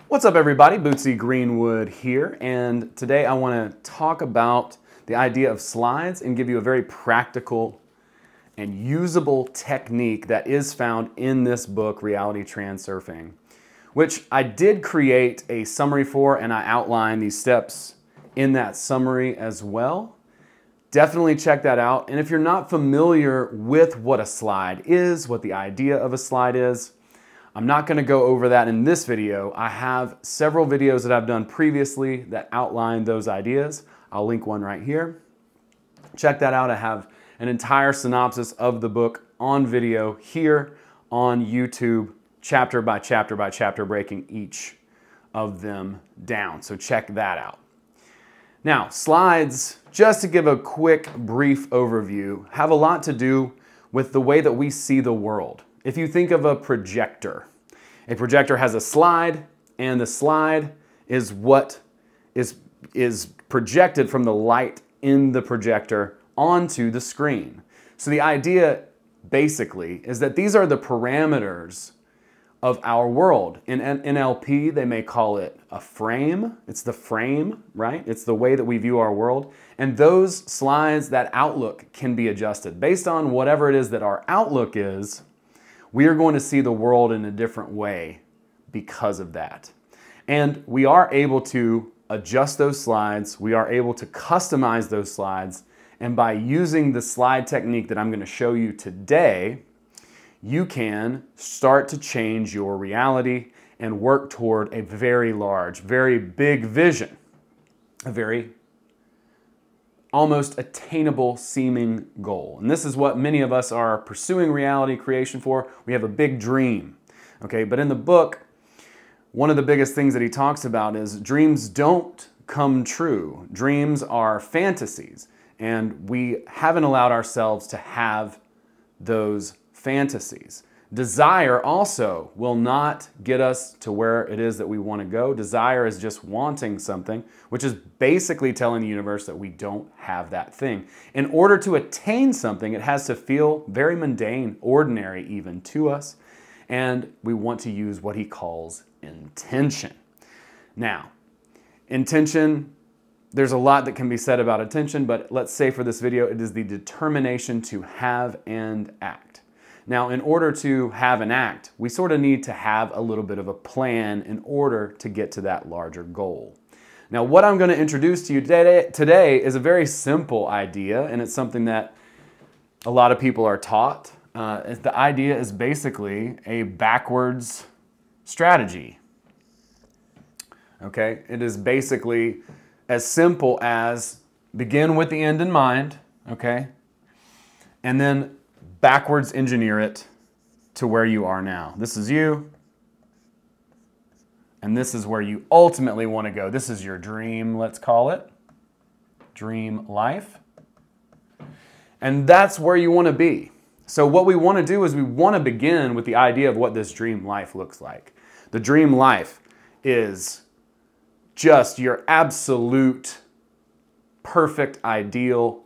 What's up everybody, Bootsy Greenwood here, and today I want to talk about the idea of slides and give you a very practical and usable technique that is found in this book, Reality Transurfing, which I did create a summary for, and I outline these steps in that summary as well. Definitely check that out, and if you're not familiar with what a slide is, what the idea of a slide is, I'm not going to go over that in this video. I have several videos that I've done previously that outline those ideas. I'll link one right here. Check that out. I have an entire synopsis of the book on video here on YouTube, chapter by chapter, breaking each of them down. So check that out. Now, slides, just to give a quick, brief overview, have a lot to do with the way that we see the world. If you think of a projector has a slide, and the slide is what is projected from the light in the projector onto the screen. So the idea basically is that these are the parameters of our world. In NLP, they may call it a frame. It's the frame, right? It's the way that we view our world. And those slides, that outlook can be adjusted. Based on whatever it is that our outlook is, we are going to see the world in a different way because of that. And we are able to adjust those slides. We are able to customize those slides. And by using the slide technique that I'm going to show you today, you can start to change your reality and work toward a very large, very big vision, a very almost attainable seeming goal. And this is what many of us are pursuing reality creation for. We have a big dream, okay? But in the book, one of the biggest things that he talks about is dreams don't come true. Dreams are fantasies, and we haven't allowed ourselves to have those fantasies. Desire also will not get us to where it is that we want to go. Desire is just wanting something, which is basically telling the universe that we don't have that thing. In order to attain something, it has to feel very mundane, ordinary even to us, and we want to use what he calls intention. Now, intention, there's a lot that can be said about intention, but let's say for this video, it is the determination to have and act. Now, in order to have an act, we sort of need to have a little bit of a plan in order to get to that larger goal. Now, what I'm going to introduce to you today is a very simple idea, and it's something that a lot of people are taught. The idea is basically a backwards strategy. Okay? It is basically as simple as begin with the end in mind, okay? And then backwards engineer it to where you are now. This is you, and this is where you ultimately want to go. This is your dream, let's call it. Dream life. And that's where you want to be. So what we want to do is we want to begin with the idea of what this dream life looks like. The dream life is just your absolute perfect ideal,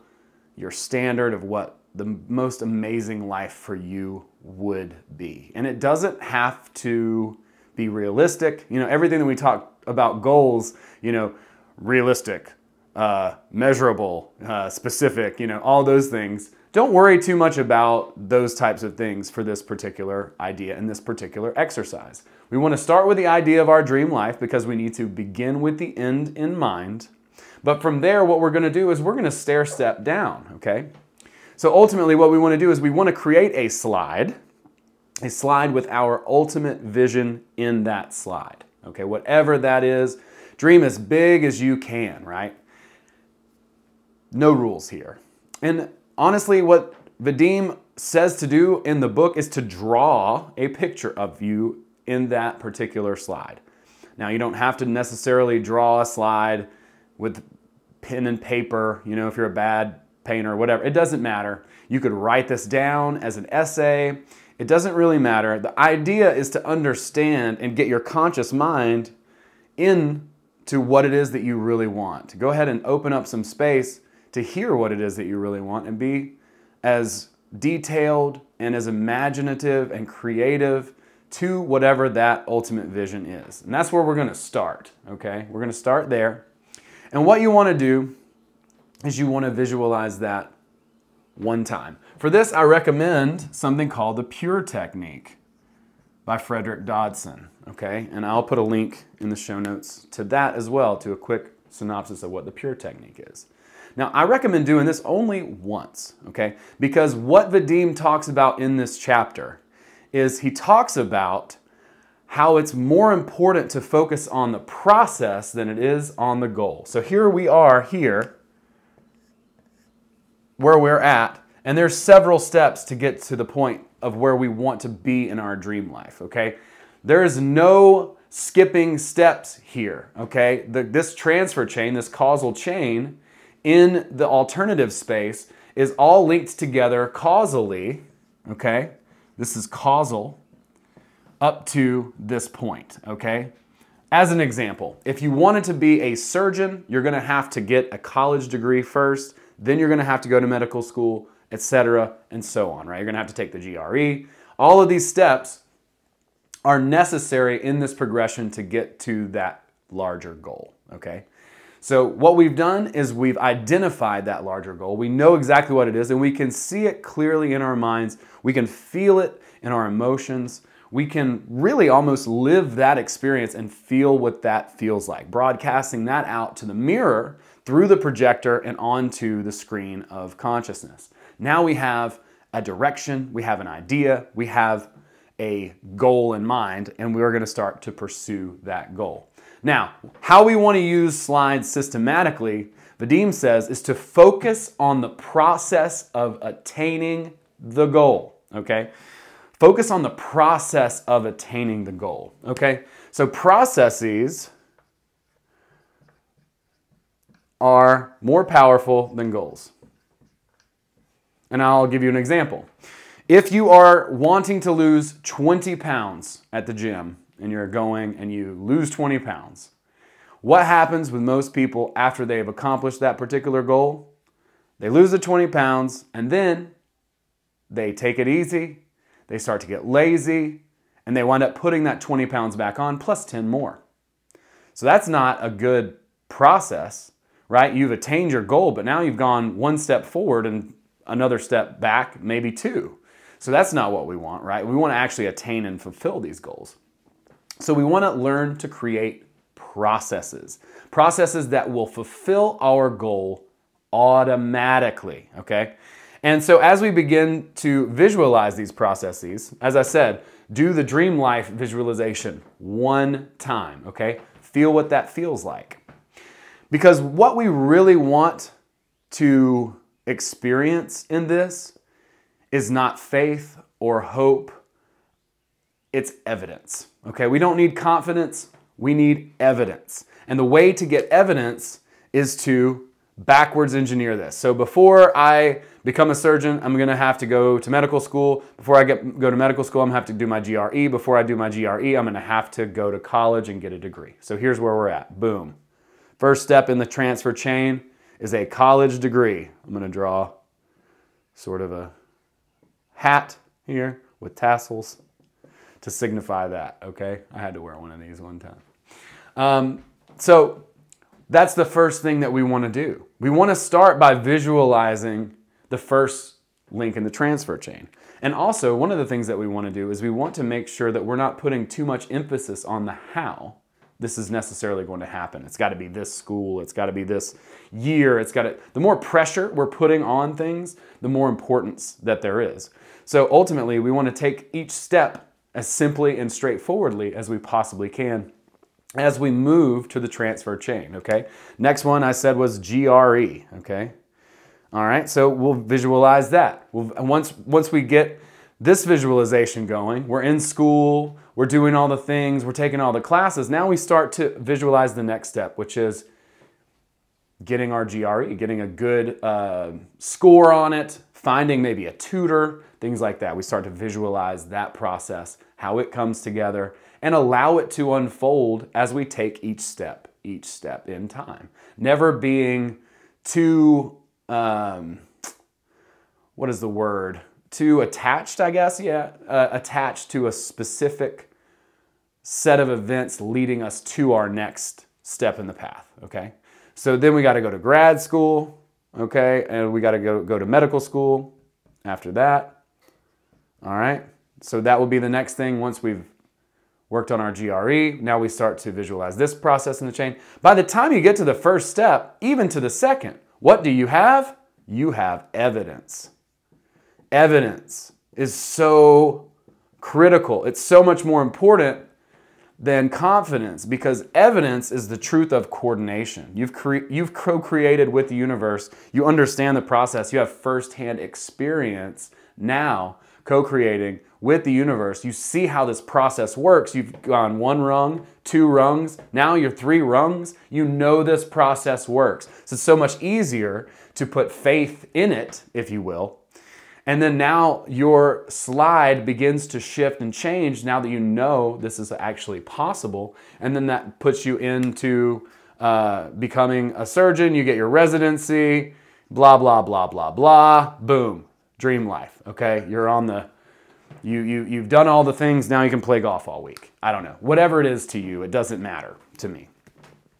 your standard of what the most amazing life for you would be. And it doesn't have to be realistic. You know, everything that we talk about goals, you know, realistic, measurable, specific, you know, all those things. Don't worry too much about those types of things for this particular idea and this particular exercise. We want to start with the idea of our dream life because we need to begin with the end in mind. But from there, what we're going to do is we're going to stair step down, okay? So ultimately what we want to do is we want to create a slide with our ultimate vision in that slide. Okay, whatever that is, dream as big as you can, right? No rules here. And honestly, what Vadim says to do in the book is to draw a picture of you in that particular slide. Now, you don't have to necessarily draw a slide with pen and paper, you know, if you're a bad painter or whatever. It doesn't matter. You could write this down as an essay. It doesn't really matter. The idea is to understand and get your conscious mind into what it is that you really want. Go ahead and open up some space to hear what it is that you really want and be as detailed and as imaginative and creative to whatever that ultimate vision is. And that's where we're going to start, okay? We're going to start there. And what you want to do is you want to visualize that one time. For this, I recommend something called the Pure Technique by Frederick Dodson, okay? And I'll put a link in the show notes to that as well, to a quick synopsis of what the Pure Technique is. Now, I recommend doing this only once, okay? Because what Vadim talks about in this chapter is he talks about how it's more important to focus on the process than it is on the goal. So here we are here, where we're at, and there's several steps to get to the point of where we want to be in our dream life, okay? There is no skipping steps here, okay? This transfer chain, this causal chain in the alternative space is all linked together causally, okay? This is causal up to this point, okay? As an example, if you wanted to be a surgeon, you're gonna have to get a college degree first, then you're gonna have to go to medical school, etc., and so on, right? You're gonna have to take the GRE. All of these steps are necessary in this progression to get to that larger goal, okay? So what we've done is we've identified that larger goal. We know exactly what it is, and we can see it clearly in our minds. We can feel it in our emotions. We can really almost live that experience and feel what that feels like, broadcasting that out to the mirror through the projector and onto the screen of consciousness. Now we have a direction, we have an idea, we have a goal in mind, and we're going to start to pursue that goal. Now, how we want to use slides systematically, Vadim says, is to focus on the process of attaining the goal, okay? Focus on the process of attaining the goal, okay? So processes are more powerful than goals. And I'll give you an example. If you are wanting to lose 20 pounds at the gym and you're going and you lose 20 pounds, what happens with most people after they've accomplished that particular goal? They lose the 20 pounds and then they take it easy, they start to get lazy, and they wind up putting that 20 pounds back on plus 10 more. So that's not a good process, right? You've attained your goal, but now you've gone one step forward and another step back, maybe two. So that's not what we want, right? We want to actually attain and fulfill these goals. So we want to learn to create processes. Processes that will fulfill our goal automatically, okay? And so as we begin to visualize these processes, as I said, do the dream life visualization one time, okay? Feel what that feels like. Because what we really want to experience in this is not faith or hope, it's evidence, okay? We don't need confidence, we need evidence. And the way to get evidence is to backwards engineer this. So before I become a surgeon, I'm gonna have to go to medical school. Before I go to medical school, I'm gonna have to do my GRE. Before I do my GRE, I'm gonna have to go to college and get a degree. So here's where we're at, boom. First step in the transfer chain is a college degree. I'm gonna draw sort of a hat here with tassels to signify that, okay? I had to wear one of these one time. So that's the first thing that we want to do. We want to start by visualizing the first link in the transfer chain. And also, one of the things that we want to do is we want to make sure that we're not putting too much emphasis on the how this is necessarily going to happen. It's got to be this school, it's got to be this year, the more pressure we're putting on things, the more importance that there is. So ultimately, we want to take each step as simply and straightforwardly as we possibly can as we move to the transfer chain, okay? Next one I said was GRE, okay? All right, so we'll visualize that. Once we get this visualization going, we're in school, we're doing all the things, we're taking all the classes. Now we start to visualize the next step, which is getting our GRE, getting a good score on it, finding maybe a tutor, things like that. We start to visualize that process, how it comes together, and allow it to unfold as we take each step in time. Never being too, what is the word? to attached, I guess, attached to a specific set of events leading us to our next step in the path, okay? So then we got to go to grad school, okay? And we got to go to medical school after that, all right? So that will be the next thing once we've worked on our GRE. Now we start to visualize this process in the chain. By the time you get to the first step, even to the second, what do you have? You have evidence. Evidence is so critical. It's so much more important than confidence, because evidence is the truth of coordination. You've co-created with the universe. You understand the process. You have firsthand experience now co-creating with the universe. You see how this process works. You've gone 1 rung, 2 rungs, now you're 3 rungs. You know this process works. So it's so much easier to put faith in it, if you will. And then now your slide begins to shift and change now that you know this is actually possible. And then that puts you into becoming a surgeon. You get your residency, blah, blah, blah, blah, blah. Boom. Dream life. Okay. You're on the, you've done all the things. Now you can play golf all week. I don't know. Whatever it is to you, it doesn't matter to me.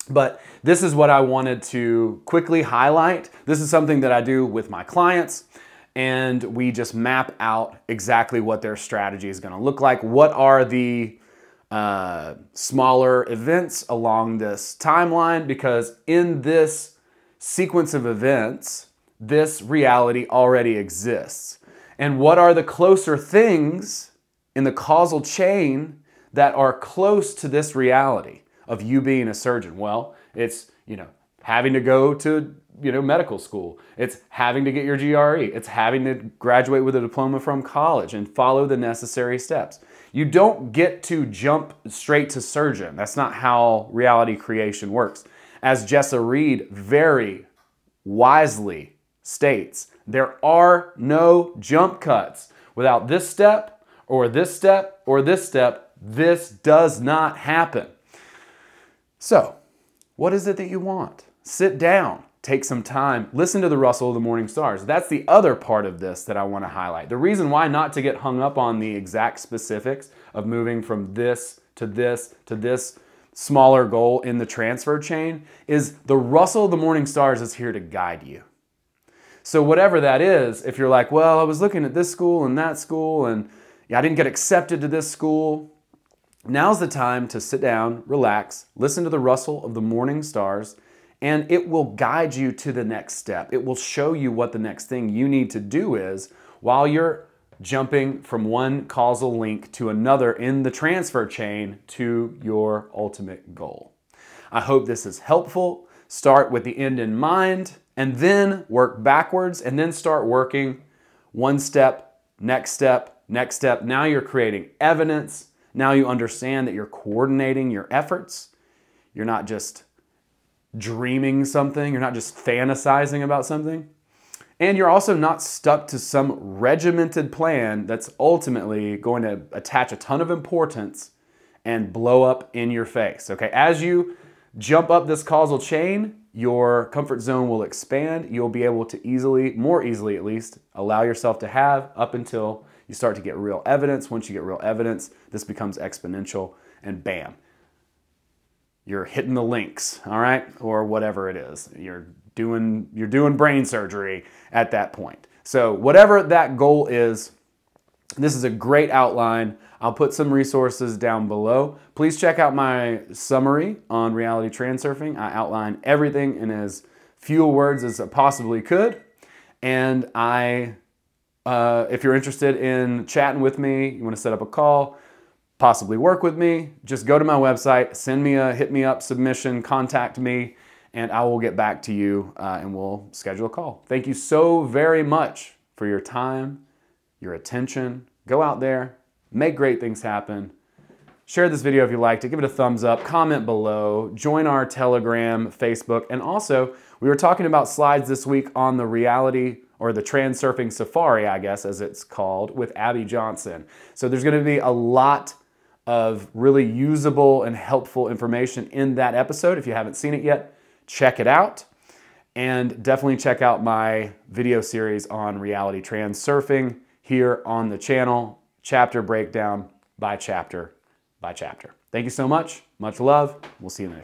But this is what I wanted to quickly highlight. This is something that I do with my clients. And we just map out exactly what their strategy is going to look like. What are the smaller events along this timeline? Because in this sequence of events, this reality already exists. And what are the closer things in the causal chain that are close to this reality of you being a surgeon? Well, it's, having to go to medical school. It's having to get your GRE. It's having to graduate with a diploma from college and follow the necessary steps. You don't get to jump straight to surgeon. That's not how reality creation works. As Jessa Reed very wisely states, there are no jump cuts. Without this step or this step or this step, this does not happen. So, what is it that you want? Sit down. Take some time, listen to the rustle of the morning stars. That's the other part of this that I want to highlight. The reason why not to get hung up on the exact specifics of moving from this to this to this smaller goal in the transfer chain is the rustle of the morning stars is here to guide you. So whatever that is, if you're like, well, I was looking at this school and that school and I didn't get accepted to this school, now's the time to sit down, relax, listen to the rustle of the morning stars, and it will guide you to the next step. It will show you what the next thing you need to do is while you're jumping from one causal link to another in the transfer chain to your ultimate goal. I hope this is helpful. Start with the end in mind and then work backwards and then start working one step, next step, next step. Now you're creating evidence. Now you understand that you're coordinating your efforts. You're not just dreaming something. You're not just fantasizing about something. And you're also not stuck to some regimented plan that's ultimately going to attach a ton of importance and blow up in your face. Okay, as you jump up this causal chain, your comfort zone will expand. You'll be able to more easily at least, allow yourself to have up until you start to get real evidence. Once you get real evidence, this becomes exponential and bam. You're hitting the links, all right? Or whatever it is. You're doing brain surgery at that point. So whatever that goal is, this is a great outline. I'll put some resources down below. Please check out my summary on Reality Transurfing. I outline everything in as few words as I possibly could. And if you're interested in chatting with me, you want to set up a call, possibly work with me, just go to my website, send me a hit me up submission, contact me, and I will get back to you and we'll schedule a call. Thank you so very much for your time, your attention. Go out there, make great things happen. Share this video if you liked it, give it a thumbs up, comment below, join our Telegram, Facebook, and also we were talking about slides this week on the Reality or the Transurfing Safari, I guess, as it's called, with Abby Johnson. So there's going to be a lot of really usable and helpful information in that episode. If you haven't seen it yet, check it out. And definitely check out my video series on Reality Transurfing here on the channel, chapter breakdown by chapter by chapter. Thank you so much. Much love. We'll see you next.